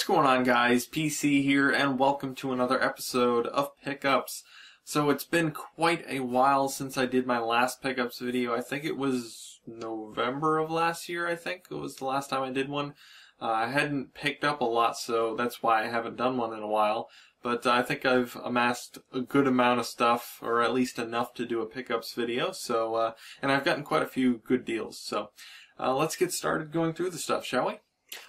What's going on, guys? PC here, and welcome to another episode of Pickups. So it's been quite a while since I did my last Pickups video. I think it was November of last year, I think. It was the last time I did one. I hadn't picked up a lot, so that's why I haven't done one in a while. But I think I've amassed a good amount of stuff, or at least enough to do a Pickups video. So, and I've gotten quite a few good deals. So let's get started going through the stuff, shall we?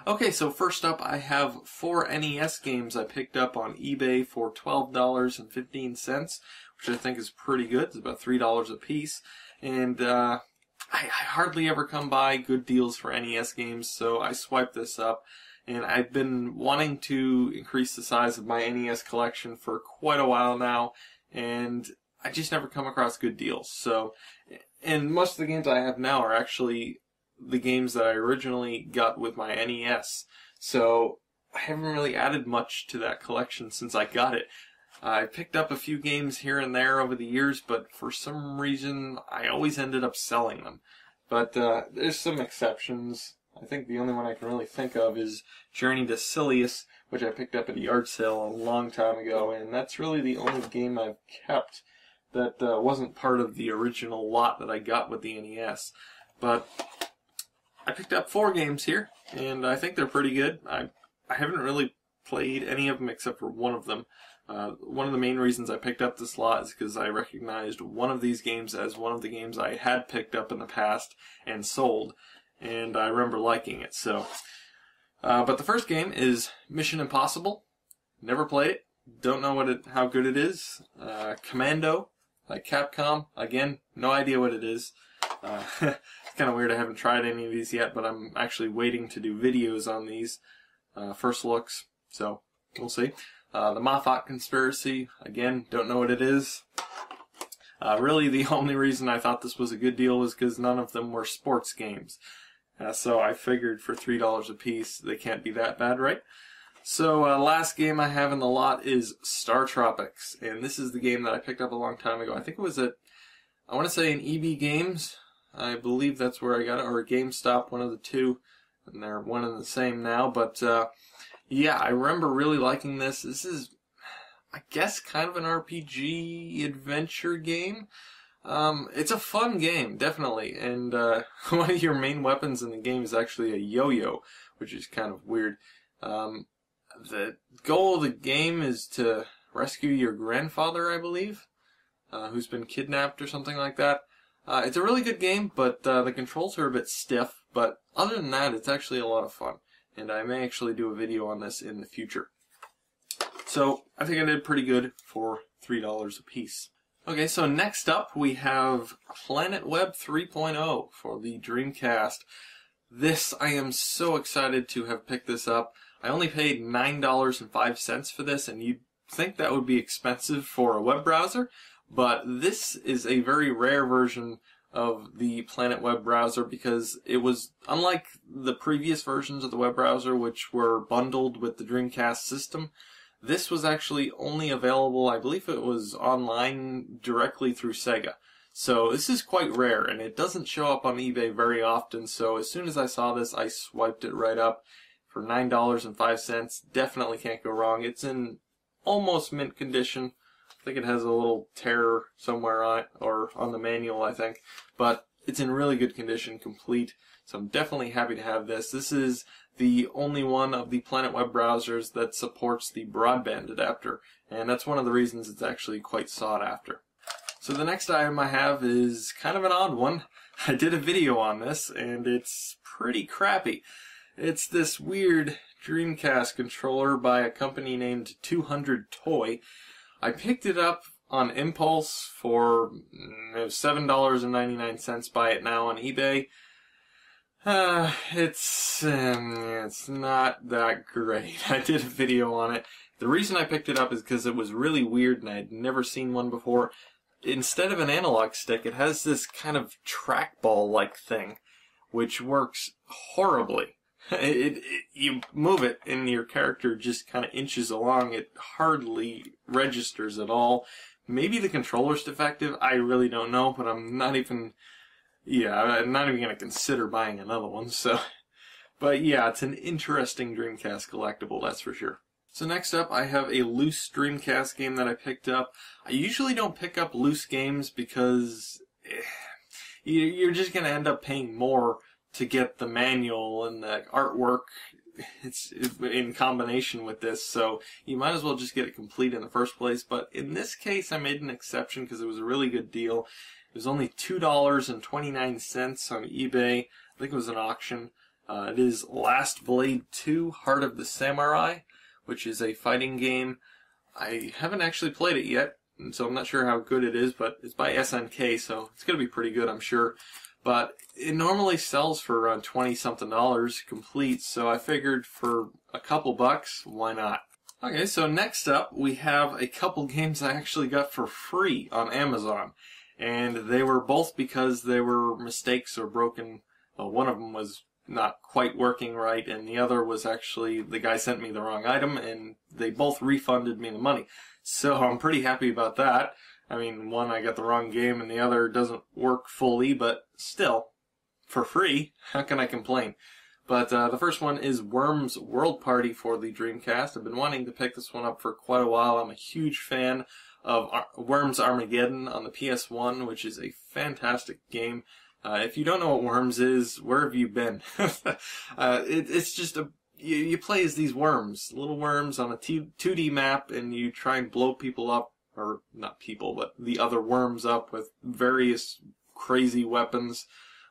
Okay, so first up I have 4 NES games I picked up on eBay for $12.15, which I think is pretty good. It's about $3 a piece, and I hardly ever come by good deals for NES games, so I swiped this up, and I've been wanting to increase the size of my NES collection for quite a while now, and I just never come across good deals. So, and most of the games I have now are actually the games that I originally got with my NES. So I haven't really added much to that collection since I got it. I picked up a few games here and there over the years, but for some reason I always ended up selling them. But there's some exceptions. I think the only one I can really think of is Journey to Silius, which I picked up at a yard sale a long time ago, and that's really the only game I've kept that wasn't part of the original lot that I got with the NES. But I picked up 4 games here, and I think they're pretty good. I haven't really played any of them except for one of them. One of the main reasons I picked up this lot is because I recognized one of these games as one of the games I had picked up in the past and sold, and I remember liking it. So, but the first game is Mission Impossible. Never played it. Don't know how good it is. Commando, like Capcom. Again, no idea what it is. It's kind of weird I haven't tried any of these yet, but I'm actually waiting to do videos on these first looks, so we'll see. The Moffat Conspiracy, again, don't know what it is. Really, the only reason I thought this was a good deal was because none of them were sports games. So I figured for $3 a piece, they can't be that bad, right? So last game I have in the lot is Star Tropics, and this is the game that I picked up a long time ago. I think it was at, I want to say, an EB Games. I believe that's where I got it, or a GameStop, one of the two, and they're one and the same now. But yeah, I remember really liking this. This is, I guess, kind of an RPG adventure game. It's a fun game, definitely, and one of your main weapons in the game is actually a yo-yo, which is kind of weird. The goal of the game is to rescue your grandfather, I believe, who's been kidnapped or something like that. It's a really good game, but the controls are a bit stiff, but other than that, it's actually a lot of fun, and I may actually do a video on this in the future. So, I think I did pretty good for $3 a piece. Okay, so next up we have Planet Web 3.0 for the Dreamcast. This, I am so excited to have picked this up. I only paid $9.05 for this, and you'd think that would be expensive for a web browser, but this is a very rare version of the Planet web browser because it was, unlike the previous versions of the web browser which were bundled with the Dreamcast system, this was actually only available, I believe it was online directly through Sega. So this is quite rare, and it doesn't show up on eBay very often, so as soon as I saw this, I swiped it right up for $9.05. Definitely can't go wrong. It's in almost mint condition. I think it has a little tear somewhere on it, or on the manual, I think. But it's in really good condition, complete. So I'm definitely happy to have this. This is the only one of the Planet Web browsers that supports the broadband adapter. And that's one of the reasons it's actually quite sought after. So the next item I have is kind of an odd one. I did a video on this, and it's pretty crappy. It's this weird Dreamcast controller by a company named 200 Toy. I picked it up on impulse for $7.99. Buy it now on eBay. It's not that great. I did a video on it. The reason I picked it up is because it was really weird and I had never seen one before. Instead of an analog stick, it has this kind of trackball-like thing, which works horribly. You move it and your character just kind of inches along. It hardly registers at all. Maybe the controller's defective. I really don't know, but I'm not even going to consider buying another one. So, But yeah, it's an interesting Dreamcast collectible, that's for sure. So next up, I have a loose Dreamcast game that I picked up. I usually don't pick up loose games because you're just going to end up paying more to get the manual and the artwork. It's in combination with this, so you might as well just get it complete in the first place. But in this case, I made an exception because it was a really good deal. It was only $2.29 on eBay. I think it was an auction. It is Last Blade 2, Heart of the Samurai, which is a fighting game. I haven't actually played it yet, and so I'm not sure how good it is, but it's by SNK, so it's going to be pretty good, I'm sure. But it normally sells for around $20-something complete, so I figured for a couple bucks, why not? Okay, so next up we have a couple games I actually got for free on Amazon. And they were both because they were mistakes or broken. Well, one of them was not quite working right, and the other was actually the guy sent me the wrong item, and they both refunded me the money. So I'm pretty happy about that. I mean, one I got the wrong game, and the other doesn't work fully, but still, for free, how can I complain? But the first one is Worms World Party for the Dreamcast. I've been wanting to pick this one up for quite a while. I'm a huge fan of Worms Armageddon on the PS1, which is a fantastic game. If you don't know what Worms is, where have you been? It's just you play as these worms, little worms on a 2D map, and you try and blow people up, or not people, but the other worms up with various crazy weapons,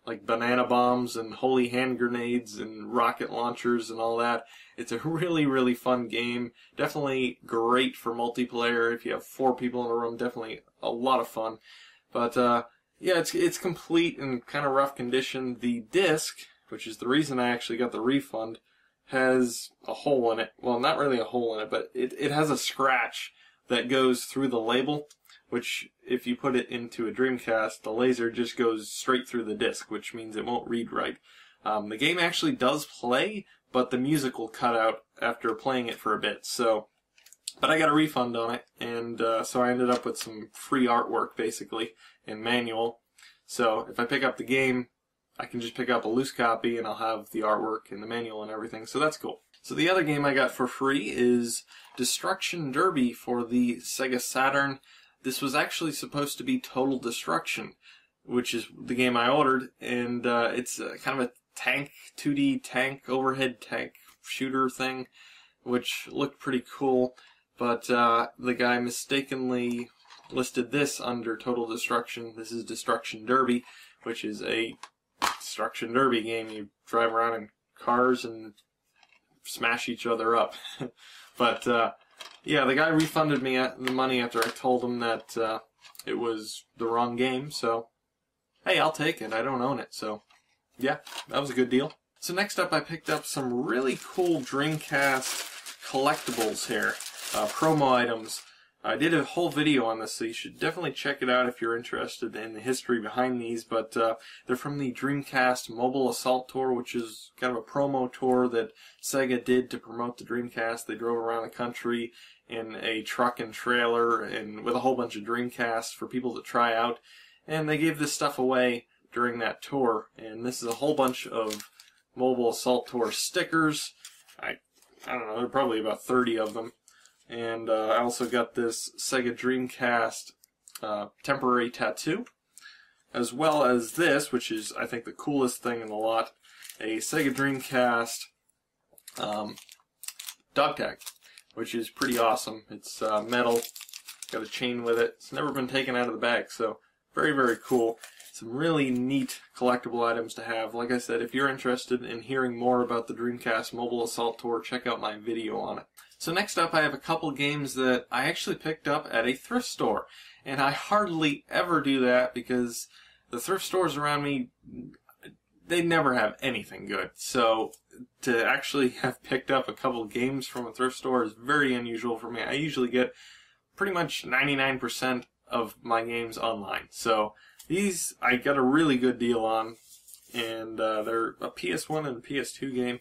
like banana bombs and holy hand grenades and rocket launchers and all that. It's a really, really fun game. Definitely great for multiplayer. If you have 4 people in a room, definitely a lot of fun. But yeah, it's complete in kind of rough condition. The disc, which is the reason I actually got the refund, has a hole in it. Well, not really a hole in it, but it has a scratch that goes through the label, which if you put it into a Dreamcast, the laser just goes straight through the disc, which means it won't read right. The game actually does play, but the music will cut out after playing it for a bit. So, but I got a refund on it, and so I ended up with some free artwork, basically, and manual. So if I pick up the game, I can just pick up a loose copy, and I'll have the artwork and the manual and everything, so that's cool. So the other game I got for free is Destruction Derby for the Sega Saturn. This was actually supposed to be Total Destruction, which is the game I ordered, and it's kind of a tank, 2D tank, overhead tank shooter thing, which looked pretty cool, but the guy mistakenly listed this under Total Destruction. This is Destruction Derby, which is a Destruction Derby game. You drive around in cars and smash each other up. But yeah, the guy refunded me the money after I told him that it was the wrong game, so hey, I'll take it. I don't own it, so yeah, that was a good deal. So next up, I picked up some really cool Dreamcast collectibles here, promo items. I did a whole video on this, so you should definitely check it out if you're interested in the history behind these, but they're from the Dreamcast Mobile Assault Tour, which is kind of a promo tour that Sega did to promote the Dreamcast. They drove around the country in a truck and trailer and with a whole bunch of Dreamcasts for people to try out, and they gave this stuff away during that tour, and this is a whole bunch of Mobile Assault Tour stickers. I don't know, there are probably about 30 of them. And I also got this Sega Dreamcast temporary tattoo, as well as this, which is, I think, the coolest thing in the lot, a Sega Dreamcast dog tag, which is pretty awesome. It's metal, got a chain with it. It's never been taken out of the bag, so very, very cool. Some really neat collectible items to have. Like I said, if you're interested in hearing more about the Dreamcast Mobile Assault Tour, check out my video on it. So next up, I have a couple games that I actually picked up at a thrift store. And I hardly ever do that because the thrift stores around me, they never have anything good. So to actually have picked up a couple games from a thrift store is very unusual for me. I usually get pretty much 99% of my games online. So these I got a really good deal on, and they're a PS1 and a PS2 game.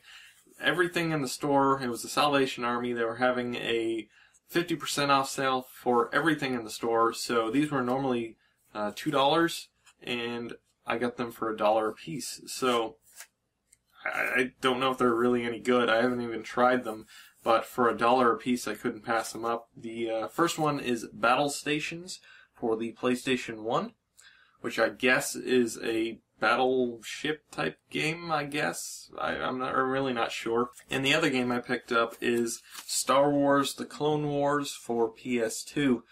Everything in the store, it was the Salvation Army. They were having a 50% off sale for everything in the store. So these were normally $2, and I got them for $1 a piece. So I don't know if they're really any good. I haven't even tried them, but for $1 a piece, I couldn't pass them up. The first one is Battle Stations for the PlayStation 1, which I guess is a battleship type game, I guess. I'm really not sure. And the other game I picked up is Star Wars The Clone Wars for PS2.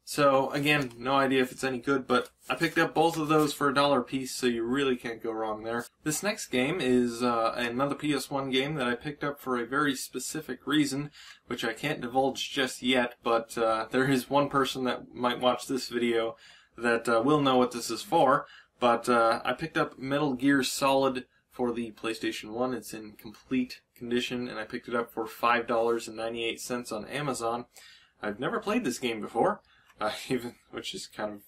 So, again, no idea if it's any good, but I picked up both of those for $1 a piece, so you really can't go wrong there. This next game is another PS1 game that I picked up for a very specific reason, which I can't divulge just yet, but there is one person that might watch this video that will know what this is for. But I picked up Metal Gear Solid for the PlayStation 1. It's in complete condition, and I picked it up for $5.98 on Amazon. I've never played this game before. Which is kind of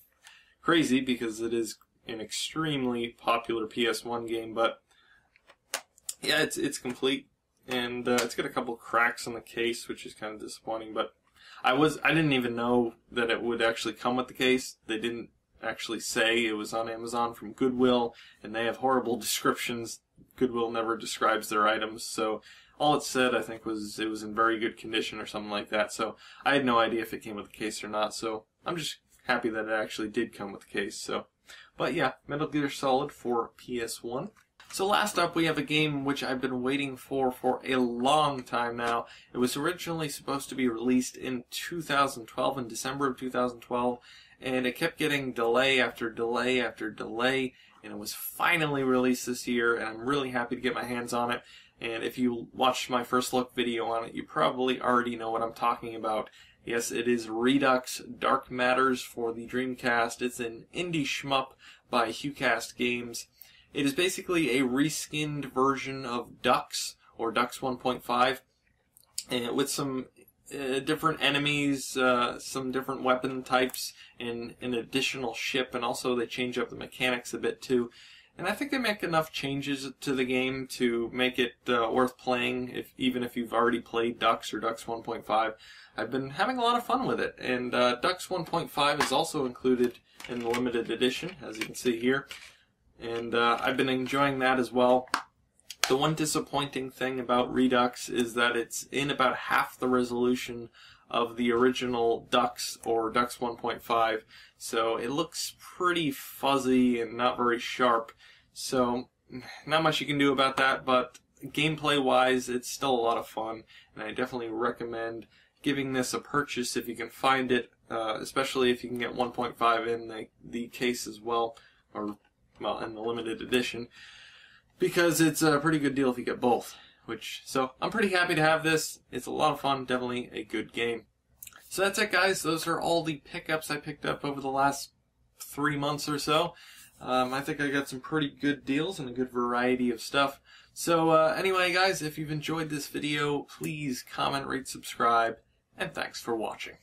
crazy because it is an extremely popular PS1 game, but yeah, it's complete, and it's got a couple cracks on the case, which is kind of disappointing. But I didn't even know that it would actually come with the case. They didn't actually say it was on Amazon from Goodwill, and they have horrible descriptions. Goodwill never describes their items, so all it said, I think, was it was in very good condition or something like that. So I had no idea if it came with a case or not. So I'm just happy that it actually did come with a case. So, but yeah, Metal Gear Solid for PS1. So last up, we have a game which I've been waiting for a long time now. It was originally supposed to be released in 2012, in December of 2012, and it kept getting delay after delay after delay, and it was finally released this year, and I'm really happy to get my hands on it. And if you watched my first look video on it, you probably already know what I'm talking about. Yes, it is Redux Dark Matters for the Dreamcast. It's an indie shmup by HuCast Games. It is basically a reskinned version of Dux, or Dux 1.5, and with some different enemies, some different weapon types, and an additional ship, and also they change up the mechanics a bit too. And I think they make enough changes to the game to make it worth playing, even if you've already played Dux or Dux 1.5. I've been having a lot of fun with it, and Dux 1.5 is also included in the limited edition, as you can see here. And I've been enjoying that as well. The one disappointing thing about Redux is that it's in about half the resolution of the original Dux or Dux 1.5, so it looks pretty fuzzy and not very sharp. So not much you can do about that, but gameplay wise it's still a lot of fun, and I definitely recommend giving this a purchase if you can find it, especially if you can get 1.5 in the case as well, or well, in the limited edition, because it's a pretty good deal if you get both. So I'm pretty happy to have this. It's a lot of fun, definitely a good game. So that's it, guys. Those are all the pickups I picked up over the last 3 months or so. I think I got some pretty good deals and a good variety of stuff. So anyway, guys, if you've enjoyed this video, please comment, rate, subscribe, and thanks for watching.